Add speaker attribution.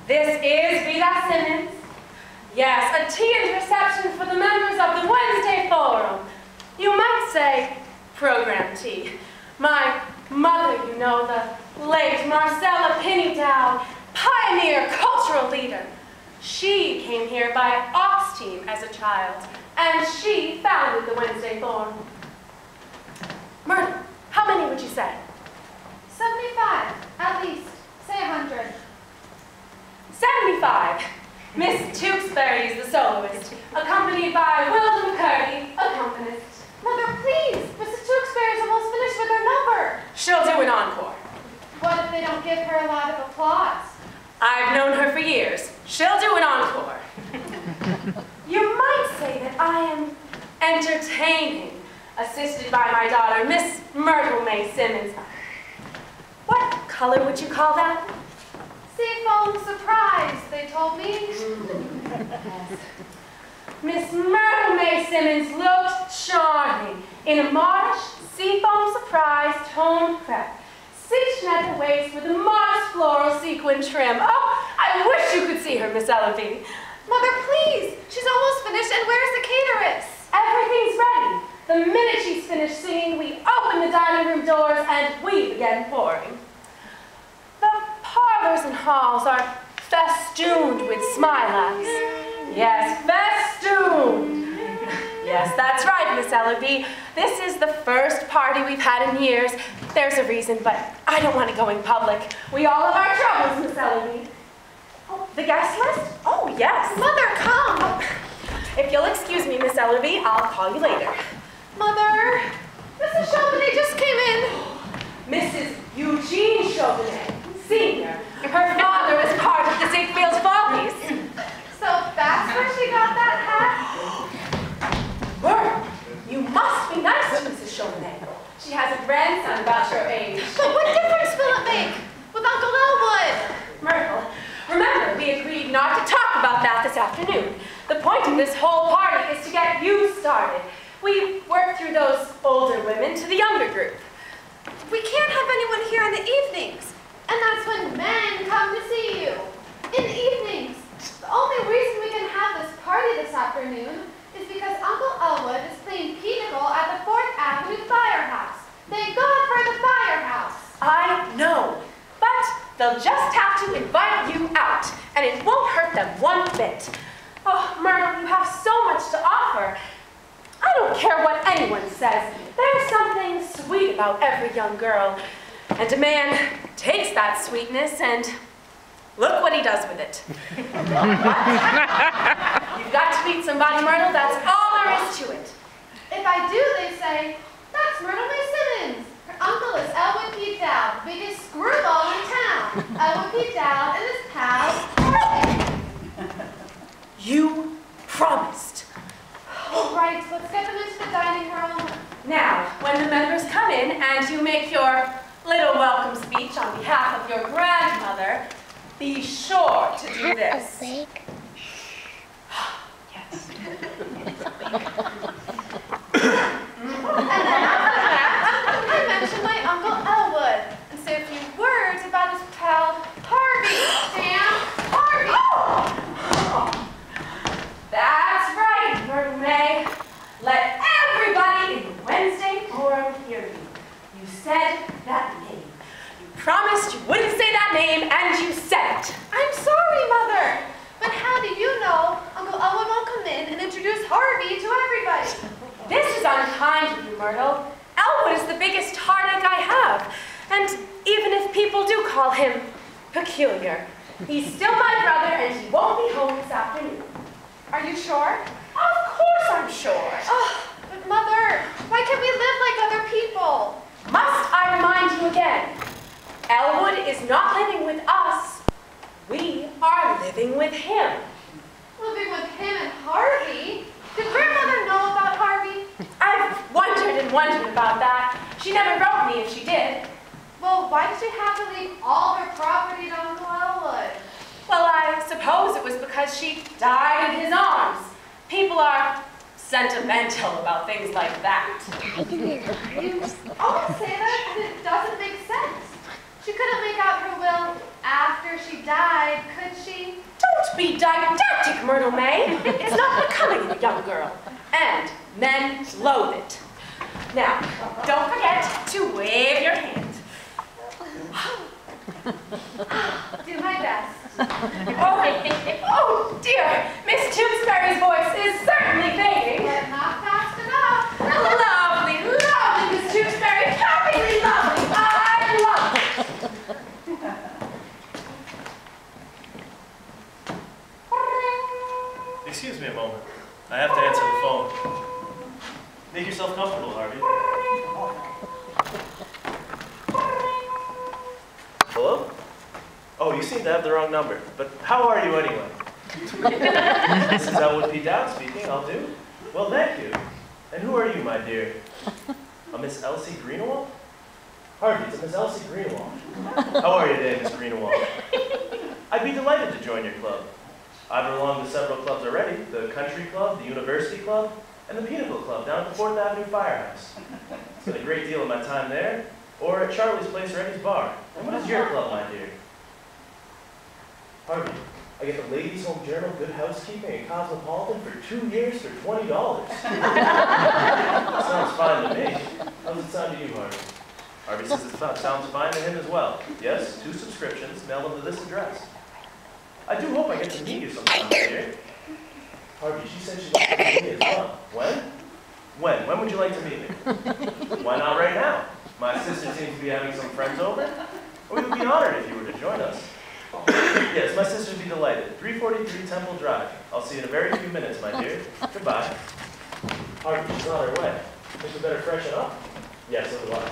Speaker 1: This is Veta Simmons. Yes, a tea and reception for the members of the Wednesday Forum. You might say program tea. My mother, you know, the late Marcella Penny Dowd, pioneer cultural leader. She came here by ox team as a child, and she founded the Wednesday Forum. Myrtle, how many would you say?
Speaker 2: 75, at least. Say 100.
Speaker 1: 75. Miss Tewksbury is the soloist, accompanied by Will McCurdy, accompanist.
Speaker 2: Mother, please! Mrs. Tewksbury is almost finished with her number.
Speaker 1: She'll do an encore.
Speaker 2: What if they don't give her a lot of applause?
Speaker 1: I've known her for years. She'll do an encore. You might say that I am entertaining, assisted by my daughter, Miss Myrtle May Simmons. What color would you call that?
Speaker 2: Seafoam surprise, they told me.
Speaker 1: Miss Myrtle May Simmons looked charming in a modish seafoam surprise toned crepe, cinched at the waist with a modest floral sequin trim. Oh, I wish you could see her, Miss Elwood.
Speaker 2: Mother, please! She's almost finished, and where's the cateress?
Speaker 1: Everything's ready. The minute she's finished singing, we open the dining room doors and we begin pouring. The parlors and halls are festooned with smilax. Yes, festooned. Yes, that's right, Miss Elwood. This is the first party we've had in years. There's a reason, but I don't want to go in public. We all have our troubles, Miss Elwood. Oh, the guest list? Oh, yes.
Speaker 2: Mother, come!
Speaker 1: If you'll excuse me, Miss Elwood, I'll call you later.
Speaker 2: Mother, Mrs. Chauvenet just came in.
Speaker 1: Mrs. Eugene Chauvenet, Sr. Her father is part of the Ziegfeld Follies.
Speaker 2: So that's where she got that hat?
Speaker 1: Myrtle, you must be nice to Mrs. Chauvenet. She has a grandson about your age.
Speaker 2: But what difference will it make with Uncle Elwood?
Speaker 1: Myrtle, remember, we agreed not to talk about that this afternoon. The point of this whole party is to get you started. We work through those older women to the younger group.
Speaker 2: We can't have anyone here in the evenings. And that's when men come to see you. In the evenings. The only reason we can have this party this afternoon is because Uncle Elwood is playing pinochle at the 4th Avenue Firehouse. Thank God for the firehouse.
Speaker 1: I know, but they'll just have to invite you out, and it won't hurt them one bit. Oh, Myrtle, you have so much to offer. I don't care what anyone says. There's something sweet about every young girl. And a man takes that sweetness and look what he does with it. You've got to meet somebody, Myrtle. That's all there is to it.
Speaker 2: If I do, they say, that's Myrtle May Simmons. Her uncle is Elwood P. Dowd, biggest screwball in town. Elwood P. Dowd and his pal, Harvey.
Speaker 1: You promised.
Speaker 2: All right, let's get them into the dining room.
Speaker 1: Now, when the members come in and you make your little welcome speech on behalf of your grandmother, be sure to do this. Yes.
Speaker 2: And then after that, I mention my Uncle Elwood and say a few words about his pal, Harvey. Sam, Harvey.
Speaker 1: Oh. That's right, Myrtle May. Let everybody in the Wednesday Forum hear you. You said that name. You promised you wouldn't say that name, and you said it.
Speaker 2: I'm sorry, Mother. But how do you know Uncle Elwood won't come in and introduce Harvey to everybody?
Speaker 1: This is unkind of you, Myrtle. Elwood is the biggest heartache I have. And even if people do call him peculiar, he's still my brother, and he won't be home this afternoon.
Speaker 2: Are you sure?
Speaker 1: Of course I'm sure.
Speaker 2: Oh, but Mother, why can't we live like other people?
Speaker 1: Must I remind you again? Elwood is not living with us. We are living with him.
Speaker 2: Living with him and Harvey? Did Grandmother know about Harvey?
Speaker 1: I've wondered and wondered about that. She never wrote me if she did.
Speaker 2: Well, why did she have to leave all her property to Uncle Elwood?
Speaker 1: Well, I suppose it was because she died in his arms. People are sentimental about things like that.
Speaker 2: You always say that, and it doesn't make sense. She couldn't make out her will after she died time, could she?
Speaker 1: Don't be didactic, Myrtle May. It's not becoming in a young girl. And men loathe it. Now, don't forget to wave your hand.
Speaker 2: Do my best.
Speaker 1: Oh dear, Miss Tewksbury's voice is certainly fading.
Speaker 2: But not fast enough.
Speaker 1: Lovely, lovely, Miss Tewksbury. Happily lovely. I love it.
Speaker 3: Excuse me a moment. I have to answer the phone. Make yourself comfortable, Harvey. Hello? Oh, you seem to have the wrong number. But how are you anyway? This is Elwood P. Dowd speaking. I'll do. Well, thank you. And who are you, my dear? A Miss Elsie Greenawalt? Harvey, it's a Miss Elsie Greenawalt. How are you today, Miss Greenawalt? I'd be delighted to join your club. I belong to several clubs already, the Country Club, the University Club, and the Pinnacle Club down at the 4th Avenue Firehouse. Spent a great deal of my time there, or at Charlie's Place or Eddie's Bar. And what is your club, my dear? Harvey, I get the Ladies' Home Journal, Good Housekeeping, and Cosmopolitan for 2 years for $20. Sounds fine to me. How does it sound to you, Harvey? Harvey says it sounds fine to him as well. Yes, 2 subscriptions, mail them to this address. I do hope I get to meet you sometime, dear. Harvey, she said she'd like to meet me as well. When? When? When would you like to meet me? Why not right now? My sister seems to be having some friends over. We would be honored if you were to join us. Yes, my sister would be delighted. 343 Temple Drive. I'll see you in a very few minutes, my dear. Goodbye. Harvey, she's on her way. Think we better freshen up? Yes, so do I.